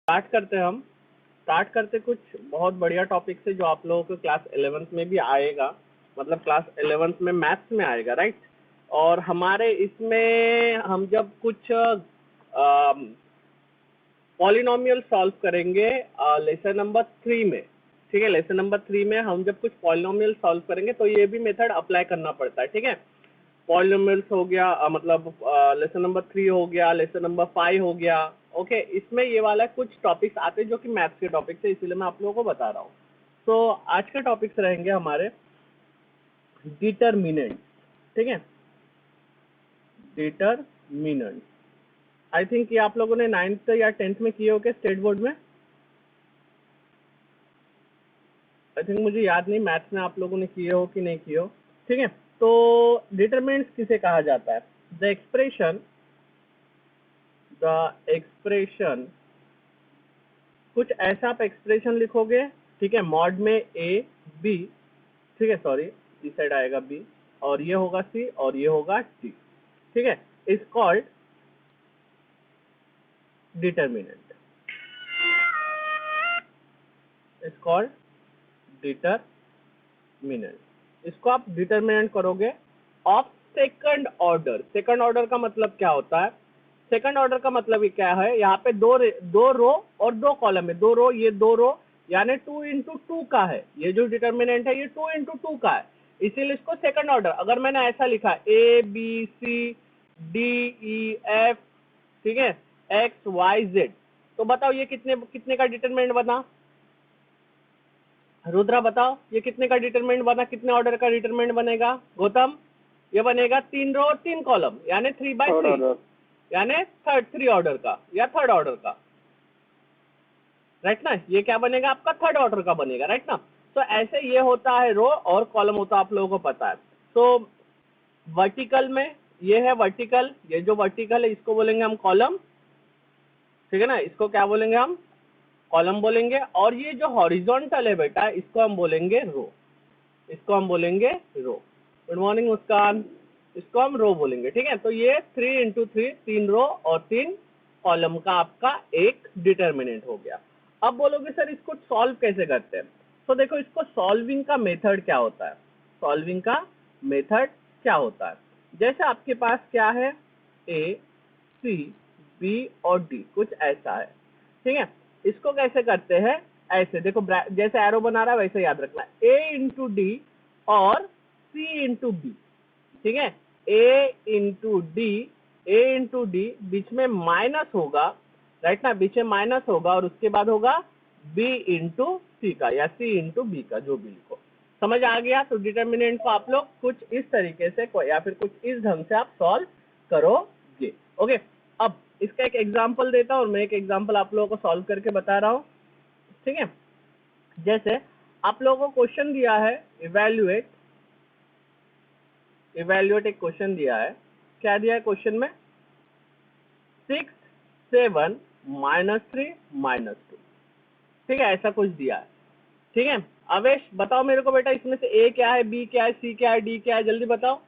Start करते कुछ बहुत बढ़िया टॉपिक से जो आप लोगों को क्लास 11th में भी आएगा, मतलब क्लास 11th में मैथ्स में आएगा, राइट। और हमारे इसमें हम जब कुछ पॉलिनोमियल सॉल्व करेंगे लेसन नंबर 3 में, ठीक है। लेसन नंबर 3 में हम जब कुछ पॉलिनोमियल सॉल्व करेंगे तो ये भी मेथड अप्लाई करना पड़ता है, ठीक है। पॉलिनोमियल्स हो गया, मतलब लेसन नंबर 3 हो गया, लेसन नंबर 5 हो गया, ओके। इसमें ये वाला कुछ टॉपिक्स आते हैं जो कि मैथ्स के टॉपिक्स है, इसीलिए मैं आप लोगों को बता रहा हूँ। तो आज के टॉपिक्स रहेंगे हमारे डिटरमिनेंट, ठीक है। डिटरमिनेंट आई थिंक ये आप लोगों ने 9th या 10th में किए होंगे स्टेट बोर्ड में। आई थिंक मुझे याद नहीं मैथ्स में आप लोगों ने किए हो कि नहीं किए हो, ठीक है। तो डिटरमिनेंट किसे कहा जाता है? द एक्सप्रेशन कुछ ऐसा आप एक्सप्रेशन लिखोगे, ठीक है, मॉड में ए बी, ठीक है, सॉरी इस साइड आएगा बी और ये होगा सी और ये होगा टी, ठीक है। Is called determinant, is called determinant. इसको आप डिटरमिनेंट करोगे of second order. Second order का मतलब क्या होता है? सेकंड ऑर्डर का मतलब ये क्या है, यहाँ पे दो रो और दो कॉलम है, दो रो, ये दो रो यानी 2 into 2 का है। ये जो डिटरमिनेंट है ये 2 into 2 का है, इसीलिए इसको सेकंड ऑर्डर। अगर मैंने ऐसा लिखा A B C D E F, ठीक है, एक्स वाई जेड, तो बताओ ये कितने कितने का डिटरमिनेंट बना? रुद्रा बताओ ये कितने का डिटरमिनेंट बना, कितने ऑर्डर का डिटरमिनेंट बनेगा? गौतम ये बनेगा 3 रो और 3 कॉलम यानी 3/3, यानी थ्री ऑर्डर का या थर्ड ऑर्डर का, राइट ना। ये क्या बनेगा आपका? थर्ड ऑर्डर का बनेगा, राइट ना। तो ऐसे ये होता है रो और कॉलम होता है, आप लोगों को पता है। तो वर्टिकल में ये है वर्टिकल, ये जो वर्टिकल है इसको बोलेंगे हम कॉलम, ठीक है ना, इसको क्या बोलेंगे हम? कॉलम बोलेंगे। और ये जो हॉरिजॉन्टल है बेटा इसको हम बोलेंगे रो, इसको हम बोलेंगे रो। गुड मॉर्निंग मुस्कान, इसको हम रो बोलेंगे, ठीक है। तो ये 3 into 3, 3 रो और 3 कॉलम का आपका एक डिटरमिनेंट हो गया। अब बोलोगे सर इसको सॉल्व कैसे करते हैं? तो देखो इसको सॉल्विंग का मेथड क्या होता है, सॉल्विंग का मेथड क्या होता है। जैसे आपके पास क्या है, ए सी बी और डी, कुछ ऐसा है, ठीक है। इसको कैसे करते हैं? ऐसे देखो, जैसे एरो बना रहा है वैसे याद रखना, ए इंटू डी और सी इंटू बी, ठीक है। ए इंटू डी बीच में माइनस होगा, राइट ना, बीच में माइनस होगा और उसके बाद होगा बी इंटू सी का या सी इंटू बी का, जो भी लिखो। समझ आ गया? तो डिटरमिनेंट को आप लोग कुछ इस तरीके से या फिर कुछ इस ढंग से आप सॉल्व करोगे, ओके। अब इसका एक एग्जांपल देता हूं और मैं एक एग्जांपल आप लोगों को सॉल्व करके बता रहा हूं, ठीक है। जैसे आप लोगों को क्वेश्चन दिया है, इवैल्यूएट एक क्वेश्चन दिया है। क्या दिया है क्वेश्चन में? 6 7 -3 -2, ठीक है, ऐसा कुछ दिया है, ठीक है। अवेश बताओ मेरे को बेटा इसमें से ए क्या है, बी क्या है, सी क्या है, डी क्या है, जल्दी बताओ।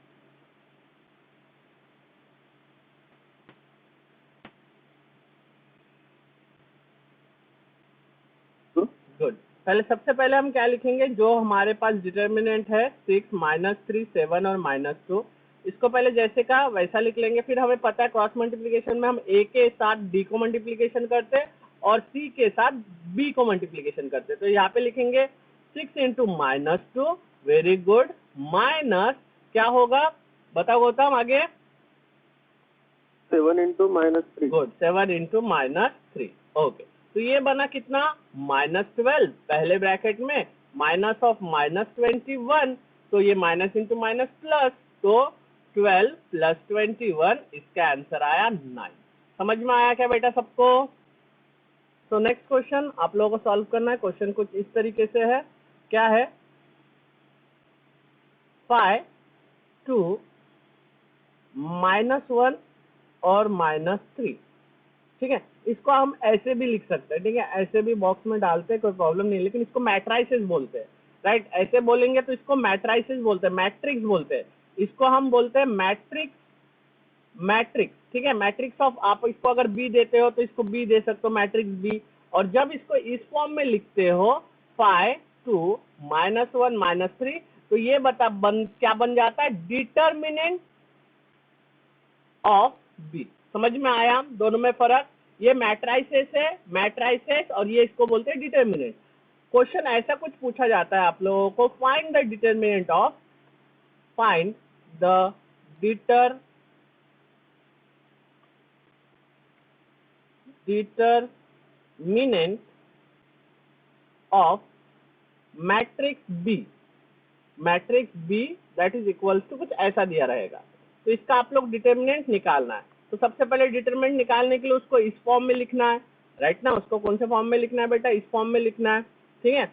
गुड। पहले सबसे पहले हम क्या लिखेंगे, जो हमारे पास डिटरमिनेंट है 6 -3 7 और -2, इसको पहले जैसे का वैसा लिख लेंगे। फिर हमें पता है क्रॉस मल्टीप्लिकेशन में हम ए के साथ डी को मल्टीप्लिकेशन करते हैं और सी के साथ बी को मल्टीप्लिकेशन करते हैं। तो यहाँ पे लिखेंगे 6 इंटू -2, वेरी गुड, माइनस क्या होगा बताओ गौतम आगे? 7 इंटू -3, गुड, 7 इंटू -3, ओके। तो ये बना कितना? -12 पहले ब्रैकेट में, माइनस ऑफ -21, तो ये माइनस इंटू माइनस प्लस, तो 12 प्लस 21, इसका आंसर आया 9। समझ में आया क्या बेटा सबको? तो नेक्स्ट क्वेश्चन आप लोगों को सॉल्व करना है। क्वेश्चन कुछ इस तरीके से है, क्या है? 5 2 -1 और -3, ठीक है। इसको हम ऐसे भी लिख सकते हैं, ठीक है, ऐसे भी बॉक्स में डालते हैं, कोई प्रॉब्लम नहीं, लेकिन इसको मैट्राइसिस बोलते हैं, राइट। ऐसे बोलेंगे तो इसको मैट्राइसिस बोलते हैं, मैट्रिक्स बोलते हैं, इसको हम बोलते हैं मैट्रिक्स, ठीक है। मैट्रिक्स ऑफ, आप इसको अगर बी देते हो तो इसको बी दे सकते हो, मैट्रिक्स बी। और जब इसको इस फॉर्म में लिखते हो 5 2 -1 -3, तो ये क्या बन जाता है, डिटर्मिनेंट ऑफ बी। समझ में आया दोनों में फर्क? ये मैट्राइसेस है, मैट्राइसेस, और ये इसको बोलते हैं डिटर्मिनेंट। क्वेश्चन ऐसा कुछ पूछा जाता है आप लोगों को, find the determinant of, find the determinant of matrix B. Matrix B that is equal to कुछ ऐसा दिया रहेगा, तो इसका आप लोग डिटर्मिनेंट निकालना है। तो सबसे पहले डिटर्मिनेंट निकालने के लिए उसको इस फॉर्म में लिखना है, राइट ना। उसको कौन से फॉर्म में लिखना है बेटा, इस फॉर्म में लिखना है, ठीक है।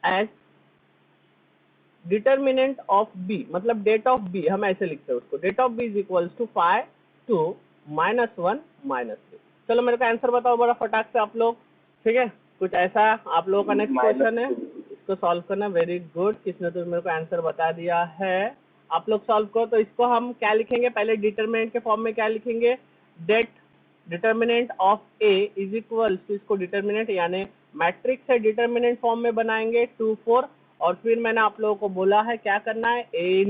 एज डिटर्मिनेंट ऑफ बी, मतलब डेट ऑफ बी, हम ऐसे लिखते हैं उसको, det of B is equal to 5 2 -1 -3। चलो मेरे को आंसर बताओ बड़ा फटाक से आप लोग, ठीक है। कुछ ऐसा आप लोगों का नेक्स्ट क्वेश्चन है, इसको सॉल्व करना। वेरी गुड, किसने तो मेरे को आंसर बता दिया है। आप लोग सॉल्व करो। तो इसको हम क्या लिखेंगे, पहले डिटर्मिनेंट के फॉर्म में क्या लिखेंगे, det determinant of A is equal to, इसको डिटर्मिनेंट यानी मैट्रिक्स है डिटर्मिनेंट फॉर्म में बनाएंगे 2 4, और फिर मैंने आप लोगों को बोला है क्या करना है, ए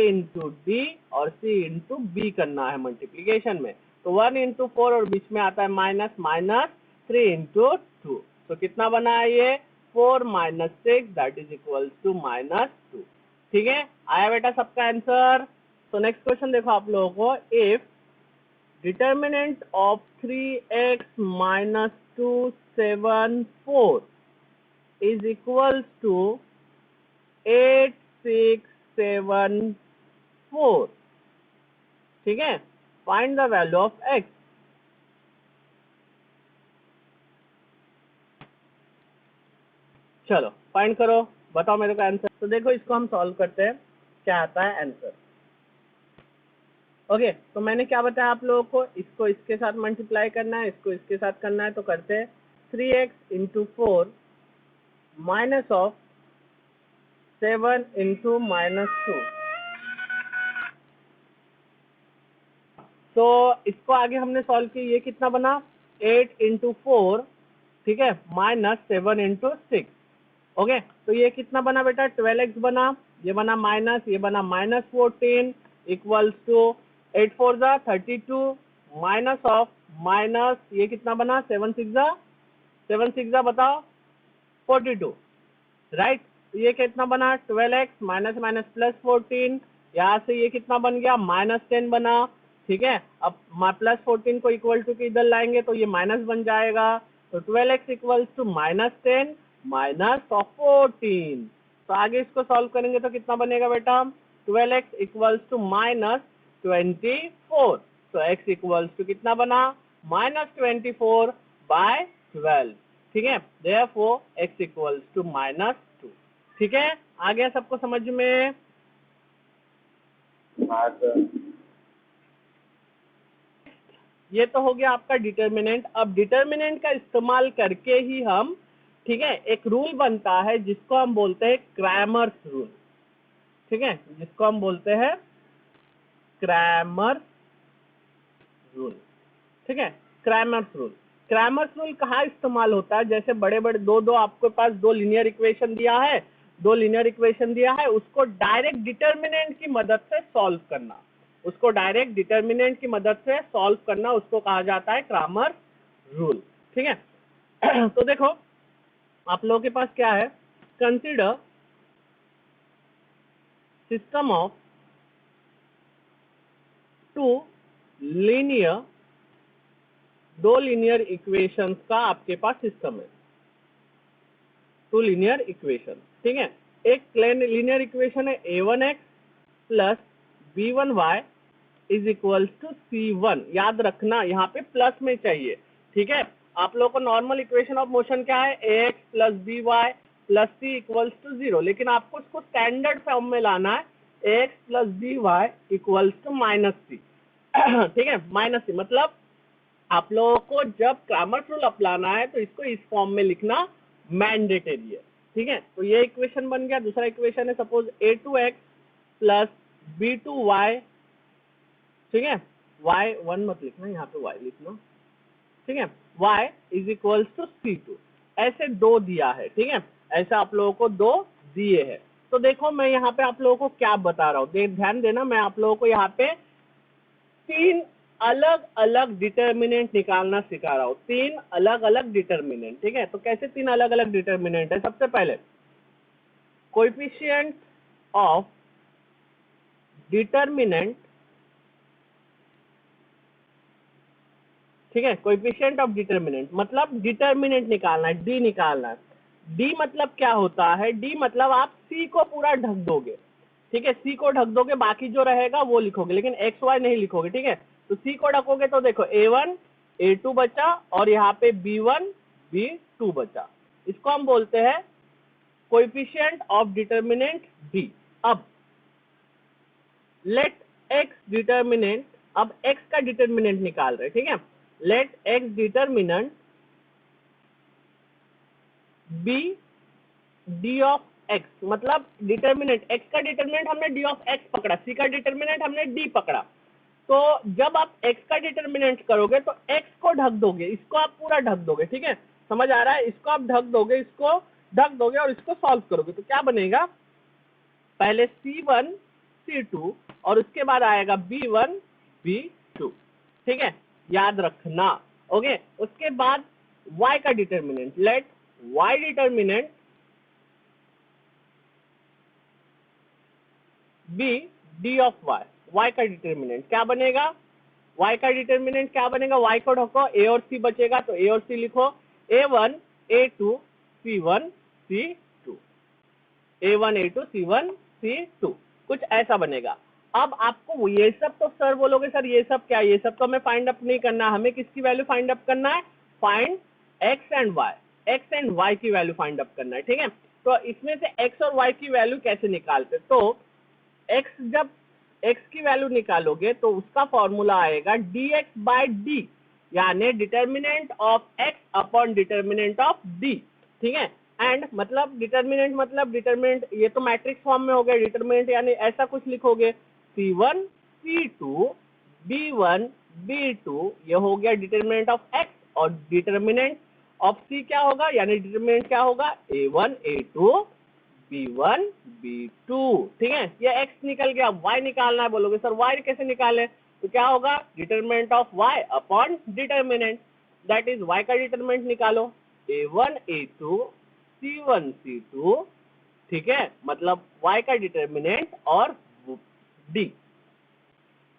इंटू डी और सी इंटू बी करना है मल्टीप्लीकेशन में। तो 1 इंटू 4 और बीच में आता है माइनस, माइनस 3 इंटू 2, तो कितना बना है ये 4 - 6 दैट इज इक्वल टू -2। ठीक है, आया बेटा सबका आंसर। तो नेक्स्ट क्वेश्चन देखो आप लोगों को, if determinant of 3x - 2 7 4 is equals to 8 6 7 4, ठीक है। Find the value of x। चलो फाइंड करो, बताओ मेरे को आंसर। तो देखो इसको हम सॉल्व करते हैं, क्या आता है आंसर। ओके, तो मैंने क्या बताया आप लोगों को, इसको इसके साथ मल्टीप्लाई करना है, इसको इसके साथ करना है, तो करते हैं 3x into 4 minus of 7 into -2। तो इसको आगे हमने सॉल्व किया, ये कितना बना 8 इंटू 4, ठीक है, -7 इंटू 6। ओके, तो ये कितना बना बेटा 12x बना, ये बना माइनस, ये बना -14 इक्वल्स टू 8 4 जा 32 माइनस ऑफ माइनस, ये कितना बना 7 6 जा बताओ 42, राइट। तो ये कितना बना 12x माइनस माइनस प्लस 14, यहाँ से ये कितना बन गया -10 बना, ठीक है। अब प्लस 14 को इक्वल टू के इधर लाएंगे तो ये माइनस बन जाएगा, तो 12x equals to -10 minus of 14। तो आगे इसको सॉल्व करेंगे तो कितना बनेगा बेटा 12x इक्वल्स टू -24, तो x इक्वल्स टू कितना बना -24/12, ठीक है। देयरफॉर x इक्वल्स टू -2, ठीक है। आ गया सबको समझ में? ये तो हो गया आपका डिटर्मिनेंट। अब डिटर्मिनेंट का इस्तेमाल करके ही हम, ठीक है, एक रूल बनता है जिसको हम बोलते हैं क्रैमर्स रूल, ठीक है, जिसको हम बोलते हैं क्रैमर्स रूल, ठीक है। क्रैमर्स रूल कहाँ इस्तेमाल होता है, जैसे बड़े बड़े दो आपके पास दो लीनियर इक्वेशन दिया है, उसको डायरेक्ट डिटर्मिनेंट की मदद से सॉल्व करना, उसको कहा जाता है क्रैमर्स रूल, ठीक है। तो देखो आप लोगों के पास क्या है, कंसीडर सिस्टम ऑफ दो लीनियर इक्वेशंस का आपके पास सिस्टम है, 2 लीनियर इक्वेशन, ठीक है। एक लीनियर इक्वेशन है a1x plus b1y is equal to c1, याद रखना यहाँ पे प्लस में चाहिए, ठीक है। आप लोगों को नॉर्मल इक्वेशन ऑफ मोशन क्या है, ax plus by plus c equals to 0, लेकिन आपको इसको स्टैंडर्ड फॉर्म में लाना है, ax plus by equals to -c, ठीक है। -c मतलब आप लोगों को जब क्रैमर्स रूल अपनाना है तो इसको इस फॉर्म में लिखना मैंडेटरी है, ठीक है। तो ये इक्वेशन बन गया। दूसरा इक्वेशन है सपोज a2x प्लस b2y, ठीक है, y1 मत लिखना, यहाँ पे y लिखना, ठीक है, y is equals to C2। ऐसे 2 दिया है, ठीक है, ऐसा आप लोगों को 2 दिए हैं। तो देखो मैं यहाँ पे आप लोगों को क्या बता रहा हूँ, ध्यान देना, मैं आप लोगों को यहाँ पे 3 अलग अलग डिटर्मिनेंट निकालना सिखा रहा हूँ, 3 अलग अलग डिटर्मिनेंट। ठीक है, तो कैसे 3 अलग अलग डिटर्मिनेंट है? सबसे पहले कोएफिशिएंट ऑफ डिटर्मिनेंट, ठीक है, कोएफिशिएंट ऑफ डिटर्मिनेंट मतलब डिटर्मिनेंट निकालना है, डी निकालना है। डी मतलब क्या होता है? डी मतलब आप सी को पूरा ढक दोगे, ठीक है, सी को ढक दोगे, बाकी जो रहेगा वो लिखोगे, लेकिन एक्स वाई नहीं लिखोगे। ठीक है, तो सी को ढकोगे तो देखो A1 A2 बचा और यहाँ पे B1 B2 बचा। इसको हम बोलते हैं कोएफिशिएंट ऑफ डिटर्मिनेंट डी। अब लेट एक्स डिटर्मिनेंट, अब एक्स का डिटर्मिनेंट निकाल रहे, ठीक है, let X determinant be D of X, मतलब डिटर्मिनेंट एक्स का डिटर्मिनेंट हमने डी ऑफ एक्स पकड़ा, सी का डिटर्मिनेंट हमने डी पकड़ा। तो जब आप एक्स का डिटर्मिनेंट करोगे तो एक्स को ढक दोगे, इसको आप पूरा ढक दोगे। ठीक है, समझ आ रहा है? इसको आप ढक दोगे, इसको ढक दोगे और इसको सॉल्व करोगे तो क्या बनेगा? पहले C1 C2 और उसके बाद आएगा B1 B2। ठीक है, याद रखना। ओके, उसके बाद y का determinant, let y determinant be D of y, y का डिटर्मिनेंट क्या बनेगा? y का डिटर्मिनेंट क्या बनेगा? y को ढको, a और c बचेगा तो a और c लिखो, A1 A2 C1 C2, A1 A2 C1 C2, कुछ ऐसा बनेगा। अब आपको ये सब तो सर बोलोगे सर ये सब क्या, ये सब तो हमें फाइंड अप नहीं करना, हमें किसकी वैल्यू फाइंड अप करना है? फाइंड एक्स एंड वाई की वैल्यू फाइंड अप करना है। ठीक है, तो इसमें से एक्स और वाई की वैल्यू कैसे निकालते? तो एक्स, जब एक्स की वैल्यू निकालोगे तो उसका फॉर्मूला आएगा dx बाय डी, यानी determinant of x upon determinant of D. ठीक है, एंड मतलब डिटर्मिनेंट ये तो मैट्रिक्स फॉर्म में हो गया, डिटर्मिनेंट यानी ऐसा कुछ लिखोगे C1 C2 B1 B2, ये हो गया डिटर्मिनेंट ऑफ एक्स, और डिटर्मिनेंट ऑफ सी क्या होगा, यानी डिटर्मिनेंट क्या होगा? A1 A2 B1 B2। ठीक है, ये x निकल गया, y निकालना है। बोलोगे सर y कैसे निकाले? तो क्या होगा? Determinant of y upon determinant, that is y का डिटरमिनेंट निकालो, A1 A2 C1 C2। ठीक है, मतलब y का डिटरमिनेंट और d,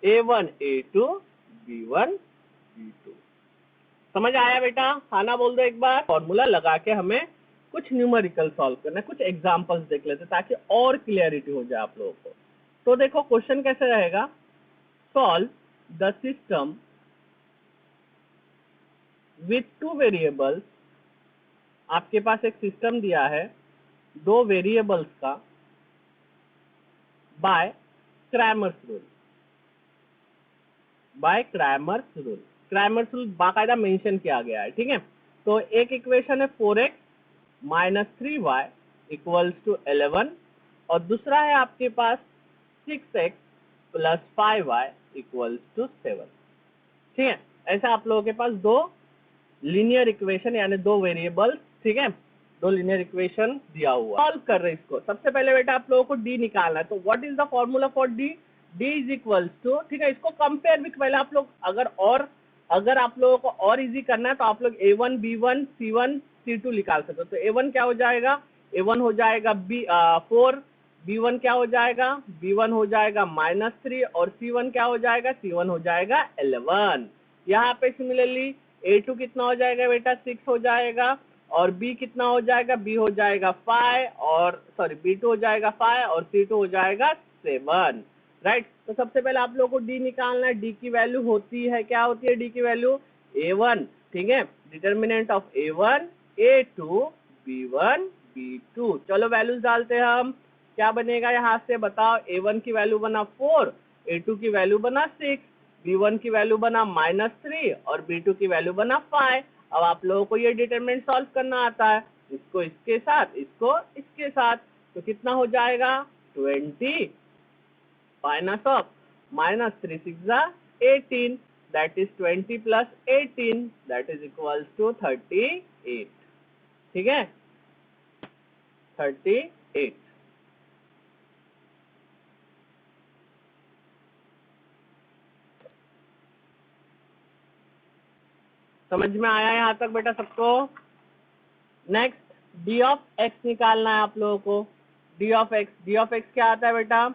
A1 A2 B1 B2। समझ आया बेटा? हाँ ना बोल दो एक बार। फॉर्मूला लगा के हमें कुछ न्यूमेरिकल सॉल्व करना है, कुछ एग्जांपल्स देख लेते ताकि और क्लियरिटी हो जाए आप लोगों को। तो देखो क्वेश्चन कैसे रहेगा, solve the system with 2 variables. आपके पास एक सिस्टम दिया है 2 वेरिएबल्स का, by Cramer's rule. By Cramer's rule, Cramer's rule बाकायदा मेंशन किया गया है। ठीक है, तो एक इक्वेशन है 4x minus 3y equals to 11, और दूसरा है आपके पास 6x plus 5y equals to 7। ठीक है, ऐसा आप लोगों के पास 2 लीनियर इक्वेशन यानी 2 वेरिएबल्स, ठीक है, 2 लीनियर इक्वेशन दिया हुआ। सॉल्व कर रहे इसको। सबसे पहले बेटा आप लोगों को डी निकालना है, तो what is the formula for D? D is equals to, ठीक है, इसको कंपेयर विथ, पहले आप लोग अगर आप लोगों को और इजी करना है तो आप लोग A1 B1 C1 C2 निकाल सकते हो। तो A1 क्या हो जाएगा? A1 हो जाएगा 4, B1 क्या हो जाएगा? B1 हो जाएगा -3, और C1 क्या हो जाएगा? C1 हो जाएगा 11। यहाँ पे सिमिलरली A2 कितना हो जाएगा बेटा? 6 हो जाएगा, और B कितना हो जाएगा? B हो जाएगा 5, और सॉरी B2 हो जाएगा 5 और C2 हो जाएगा 7। राइट, तो सबसे पहले आप लोगों को डी निकालना है। डी की वैल्यू होती है, क्या होती है डी की वैल्यू? A1, ठीक है, determinant of A1 A2 B1 B2। चलो वैल्यूज डालते हैं हम, क्या बनेगा यहाँ से बताओ? A1 की वैल्यू बना 4, A2 की वैल्यू बना 6, B1 की वैल्यू बना -3 और B2 की वैल्यू बना 5। अब आप लोगों को ये डिटरमिनेंट सॉल्व करना आता है, इसको इसके साथ, इसको इसके साथ, तो कितना हो जाएगा? 20 minus of -3 6 18, that is 20 plus 18 that is equals to 38। ठीक है, 38। समझ में आया यहाँ तक बेटा सबको? नेक्स्ट डी ऑफ एक्स निकालना है आप लोगों को। डी ऑफ एक्स क्या आता है बेटा?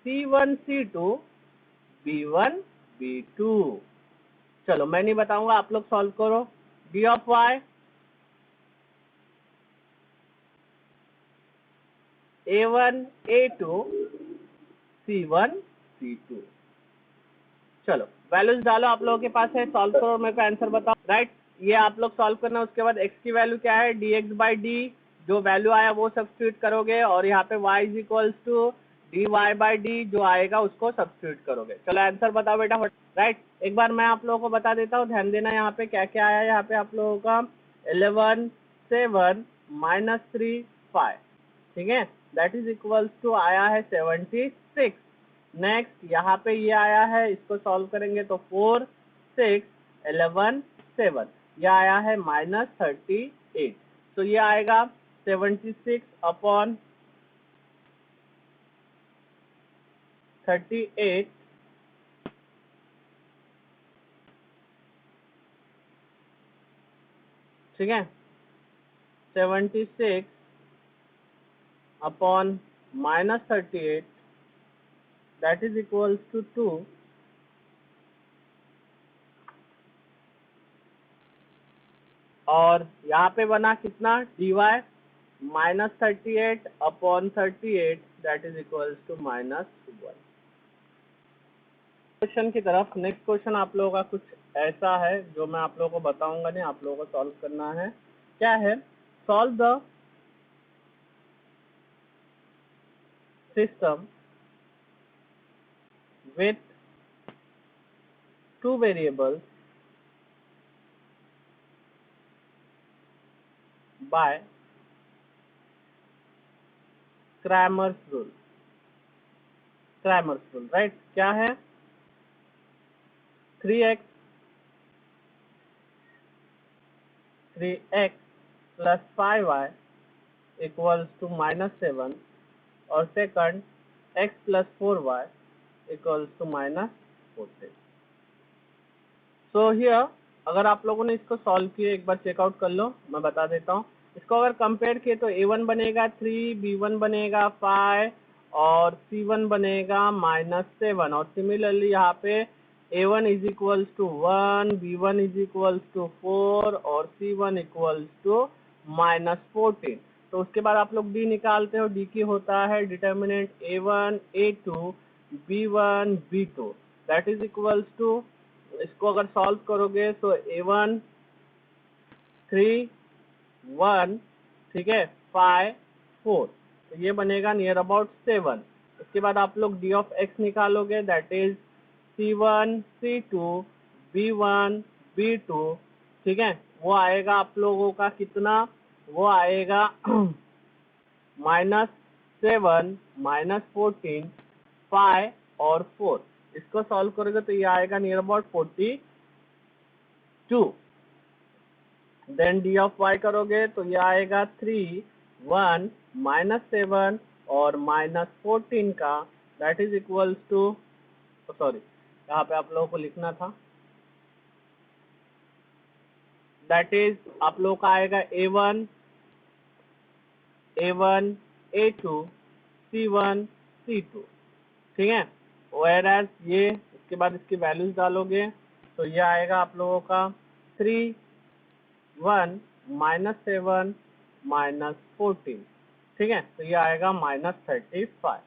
C1 C2 B1 B2। चलो मैं नहीं बताऊंगा, आप लोग सॉल्व करो। D of Y A1 A2 C1 C2। चलो वैल्यूज डालो, आप लोगों के पास है, सॉल्व करो, मेरे को आंसर बताओ। राइट, ये आप लोग सॉल्व करना। उसके बाद x की वैल्यू क्या है? dx बाई डी, जो वैल्यू आया वो सब्स्टिट्यूट करोगे, और यहाँ पे y is equals to dy by D, जो आएगा उसको सब्स्टिट्यूट करोगे। चलो आंसर बताओ बेटा। राइट, एक बार मैं आप लोगों को बता देता हूँ, ध्यान देना यहाँ पे क्या क्या आया। यहाँ पे आप लोगों का 11 7 -3 5, ठीक है, दैट इज इक्वल्स टू आया है 76। नेक्स्ट यहाँ पे ये आया है, इसको सॉल्व करेंगे तो 4 6 11 7, ये आया है -38। तो ये आएगा 76 अपॉन 38, ठीक है, 76 upon -38 that is equals to 2। और यहाँ पे बना कितना? dy -38 upon 38 that is equals to -1। Question की तरफ। नेक्स्ट क्वेश्चन आप लोगों का कुछ ऐसा है जो मैं आप लोगों को बताऊंगा नहीं, आप लोगों को सॉल्व करना है। क्या है? Solve the system with 2 variables by Cramer's rule। Cramer's rule, right? क्या है? 3x plus 5y equals to -7, और second x plus 4y equals to -14। So here अगर आप लोगों ने इसको सॉल्व किए, एक बार चेकआउट कर लो, मैं बता देता हूँ। इसको अगर कंपेयर किए तो a1 बनेगा 3, b1 बनेगा 5, और c1 बनेगा -7। और सिमिलरली यहाँ पे a1 is equals to 1, b1 is equals to 4, और c1 इक्वल्स टू -14। तो उसके बाद आप लोग d निकालते हो। d की होता है determinant a1 a2 b1 b2 that is equals to, इसको अगर सॉल्व करोगे तो a1 3 1, ठीक है, 5 4, तो ये बनेगा नियर अबाउट 7। इसके बाद आप लोग डी ऑफ एक्स निकालोगे, that is c1 c2 b1 b2, ठीक है, वो आएगा आप लोगों का कितना? वो आएगा -7 -14 5 और 4। इसको सॉल्व करोगे तो ये आएगा near about 42। Then D of Y करोगे तो ये आएगा 3 1 -7 और -14 का, that is equals to, sorry यहाँ पे आप लोगों को लिखना था, दैट इज आप लोगों का आएगा a1 a2 c1 c2, ठीक है। वेयरएज ये इसके बाद इसकी वैल्यूज डालोगे तो ये आएगा आप लोगों का 3 1 -7 -14, ठीक है, तो ये आएगा -35।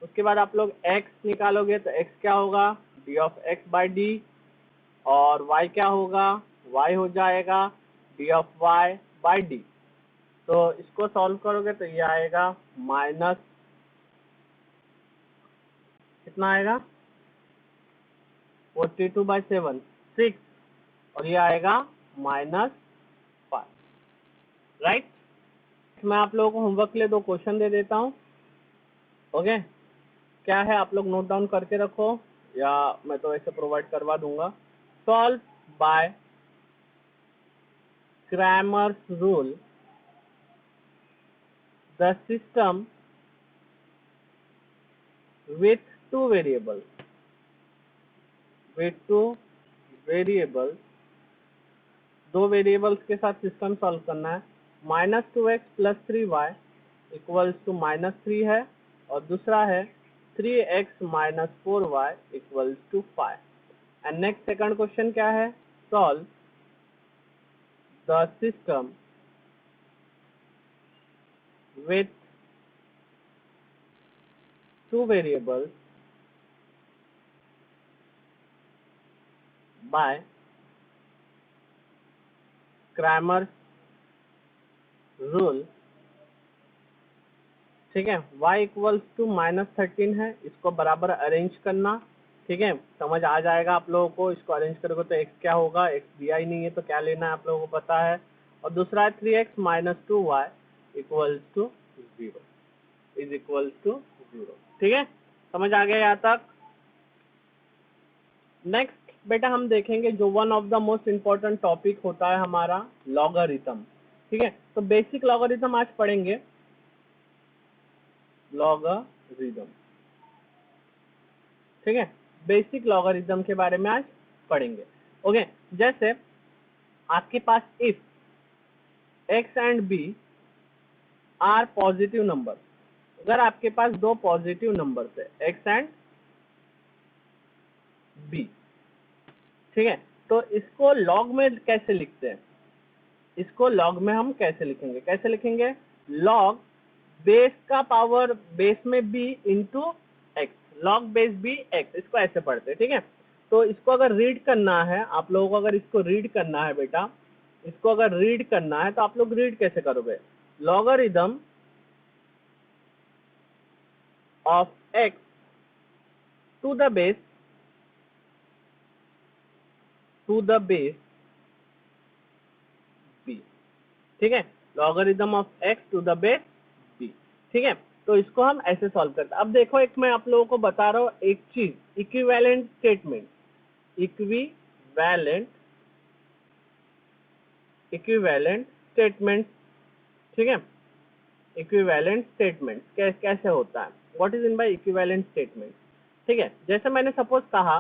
उसके बाद आप लोग x निकालोगे तो x क्या होगा? D of x by D, और y क्या होगा? y हो जाएगा D of y by D. तो इसको सॉल्व करोगे तो ये आएगा माइनस, कितना आएगा? 42/7 6, और ये आएगा -5, राइट। मैं आप लोगों को होमवर्क के लिए 2 क्वेश्चन दे देता हूँ। ओके, क्या है आप लोग नोट डाउन करके रखो। या मैं तो ऐसे प्रोवाइड करवा दूंगा। Solve by Cramer's rule the system with two variables, दो वेरिएबल्स के साथ सिस्टम सॉल्व करना है। -2x + 3y इक्वल्स टू -3 है, और दूसरा है 3x - 4y equals to 5। And next second question क्या है? Solve the system with two variables by Cramer's rule. ठीक है, y इक्वल्स टू -13 है, इसको बराबर अरेंज करना। ठीक है, समझ आ जाएगा आप लोगों को। इसको अरेंज करोगे तो x क्या होगा, x दिया ही नहीं है तो क्या लेना है आप लोगों को पता है। और दूसरा है 3x - 2y equals to 0 is equals to 0। ठीक है, समझ आ गया यहाँ तक। नेक्स्ट बेटा हम देखेंगे जो one of the most important topic होता है हमारा, लॉगरिथम। ठीक है, तो बेसिक लॉगरिथम आज पढ़ेंगे, लॉगरिथम। ठीक है, बेसिक लॉगरिथम के बारे में आज पढ़ेंगे। ओके, जैसे आपके पास if x and b are positive number, अगर आपके पास दो पॉजिटिव नंबर है x एंड b, ठीक है, तो इसको लॉग में कैसे लिखते हैं? इसको लॉग में हम कैसे लिखेंगे? कैसे लिखेंगे? लॉग बेस का पावर बेस में b into x, log base b x, इसको ऐसे पढ़ते हैं। ठीक है, तो इसको अगर रीड करना है आप लोगों को, अगर इसको रीड करना है बेटा, इसको अगर रीड करना है तो आप लोग रीड कैसे करोगे? Logarithm of x to the base b। ठीक है, logarithm of x to the base b। ठीक है, तो इसको हम ऐसे सॉल्व करते हैं। अब देखो, एक मैं आप लोगों को बता रहा हूँ एक चीज, इक्विवेलेंट स्टेटमेंट, इक्विवेलेंट स्टेटमेंट। ठीक है, इक्विवेलेंट स्टेटमेंट कैसे होता है, what is in by equivalent statement? ठीक है, जैसे मैंने सपोज कहा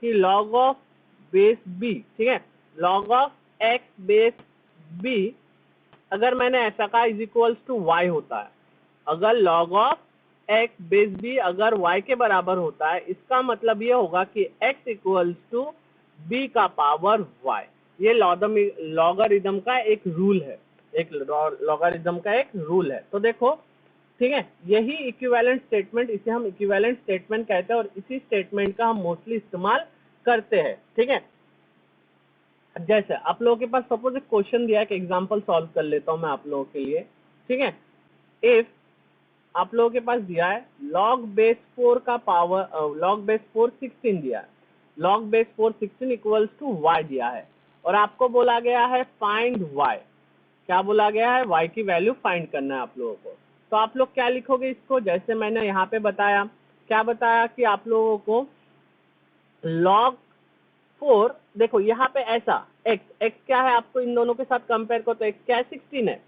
कि log ऑफ बेस b, ठीक है, log of x base b, अगर मैंने ऐसा कहा इज इक्वल्स टू y होता है, अगर log of x base b अगर y के बराबर होता है, इसका मतलब ये होगा कि x इक्वल्स टू b का पावर y। ये लॉगरिथम का एक रूल है, एक लॉगरिथम का एक रूल है। तो देखो, ठीक है, यही इक्विवेलेंट स्टेटमेंट, इसे हम इक्विवेलेंट स्टेटमेंट कहते हैं और इसी स्टेटमेंट का हम मोस्टली इस्तेमाल करते हैं। ठीक है, जैसे आप लोगों के पास सपोज एक क्वेश्चन दिया है, एक एग्जांपल सॉल्व कर लेता हूं मैं आप लोगों के लिए। ठीक है, इफ आप लोगों के पास दिया है log बेस 4 का पावर, log बेस 4 16 दिया है, log base 4 16 equals to y दिया है, और आपको बोला गया है फाइंड y। क्या बोला गया है? y की वैल्यू फाइंड करना है आप लोगों को। तो आप लोग क्या लिखोगे इसको? जैसे मैंने यहाँ पे बताया, क्या बताया कि आप लोगों को log 4, देखो यहाँ पे ऐसा x क्या है, आपको इन दोनों के साथ कंपेयर करो तो x क्या है? 16 है,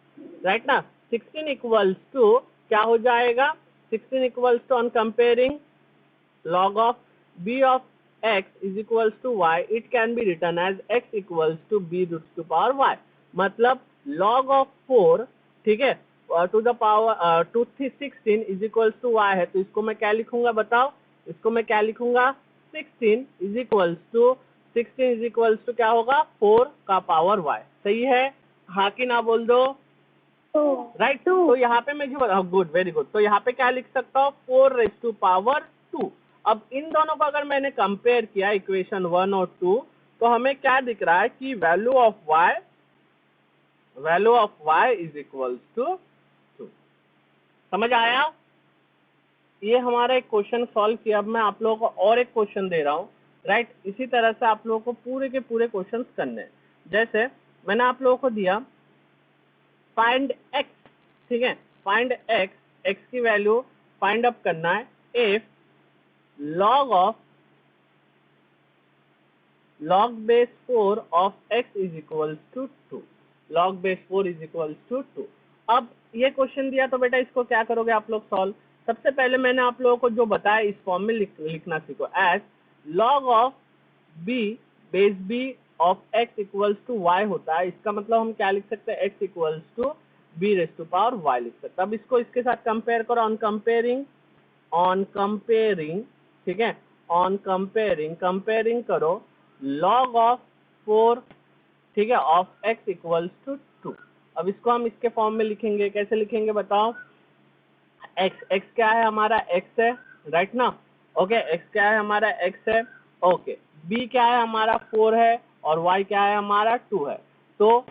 राइट ना। 16 इक्वल्स टू क्या हो जाएगा? 16 equals to on comparing log of b of x is equals to y, it can be return as x equals to b root to power y। मतलब log ऑफ 4, ठीक है, to the power 16 is equals to y है, तो इसको मैं क्या लिखूंगा बताओ? इसको मैं क्या लिखूंगा? 16 इज इक्वल्स टू क्या होगा? 4 का पावर y। सही है, हाँ कि ना बोल दो? राइट, तो यहाँ पे मैं जो, गुड, वेरी गुड, तो यहाँ पे क्या लिख सकता हूँ? 4 रेज टू पावर 2। अब इन दोनों को अगर मैंने कंपेयर किया इक्वेशन 1 और 2, तो हमें क्या दिख रहा है कि value of y is equals to 2। समझ आया? ये हमारा एक क्वेश्चन सॉल्व किया। अब मैं आप लोगों को और एक क्वेश्चन दे रहा हूँ, राइट। इसी तरह से आप लोगों को पूरे के पूरे क्वेश्चन करने हैं। जैसे मैंने आप लोगों को दिया फाइंड x, ठीक है, फाइंड x की वैल्यू फाइंड अप करना है if log of log base 4 of x is equals to 2, log base 4 is equals to 2। अब ये क्वेश्चन दिया तो बेटा इसको क्या करोगे आप लोग सॉल्व। सबसे पहले मैंने आप लोगों को जो बताया इस फॉर्म में लिखना सीखो, as log of b base b of x equals to y होता है। इसका मतलब हम क्या लिख सकते हैं, x equals to b raise to power y लिख सकते हैं। अब इसको इसके साथ कंपेयर करो, ऑन कंपेयरिंग, ठीक है, ऑन कंपेयरिंग करो log ऑफ 4, ठीक है, ऑफ x इक्वल्स टू 2। अब इसको हम इसके फॉर्म में लिखेंगे, कैसे लिखेंगे बताओ। x क्या है हमारा, x है, राइट ना, ओके, x क्या है हमारा, x है, ओके, b क्या है हमारा 4 है, और y क्या है हमारा 2 है। तो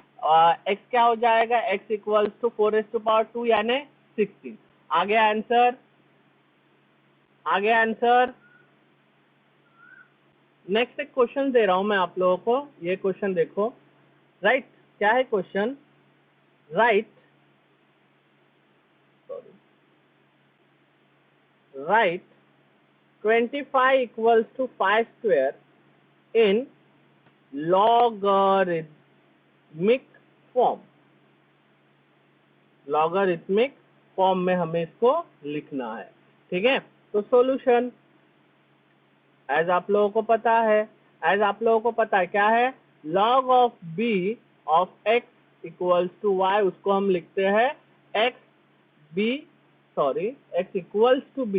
x क्या हो जाएगा, x equals to 4 raise to power 2 यानी 16। आ गया आंसर, आ गया आंसर। नेक्स्ट एक क्वेश्चन दे रहा हूं मैं आप लोगों को, ये क्वेश्चन देखो, राइट, क्या है question, right, right 25 equals to 5 square in logarithmic form, logarithmic form में हमें इसको लिखना है, ठीक है। तो सॉल्यूशन एज आप लोगों को पता है, एज आप लोगों को पता है क्या है, log of b of x equals to y, उसको हम लिखते हैं x equals to b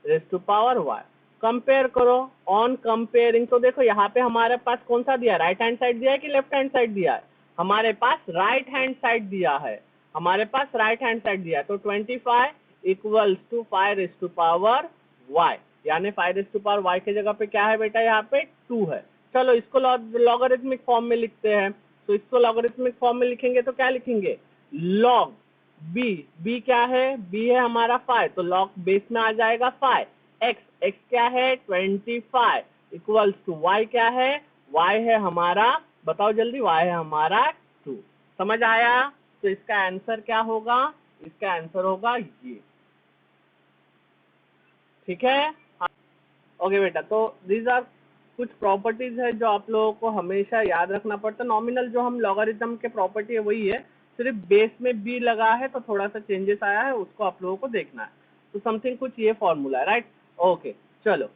raise to power y। Compare करो, ऑन कंपेयरिंग, तो देखो यहाँ पे हमारे पास कौन सा दिया है, राइट हैंड साइड दिया है कि लेफ्ट हैंड साइड दिया है, हमारे पास राइट हैंड साइड दिया है, हमारे पास राइट हैंड साइड दिया है। तो 25 equals to 5 raise to power y, यानी 5 रेज़ टू पावर y के जगह पे क्या है बेटा, यहाँ पे 2 है। चलो इसको लॉगरिथमिक फॉर्म में लिखते हैं। तो इसको लॉगरिथमिक फॉर्म में लिखेंगे तो क्या लिखेंगे, लॉग b क्या है, b है हमारा 5, तो लॉग बेस में आ जाएगा 5, x क्या है 25 इक्वल्स टू y क्या है, y है हमारा, बताओ जल्दी, y है हमारा 2। समझ आया। तो इसका आंसर क्या होगा, इसका आंसर होगा ये, ठीक है। ओके बेटा, तो दीज आर कुछ प्रॉपर्टीज है जो आप लोगों को हमेशा याद रखना पड़ता है। नॉमिनल जो हम लॉगरिथम के प्रॉपर्टी है वही है, सिर्फ बेस में b लगा है तो थोड़ा सा चेंजेस आया है, उसको आप लोगों को देखना है। तो समथिंग कुछ ये फॉर्मूला है, राइट, ओके। चलो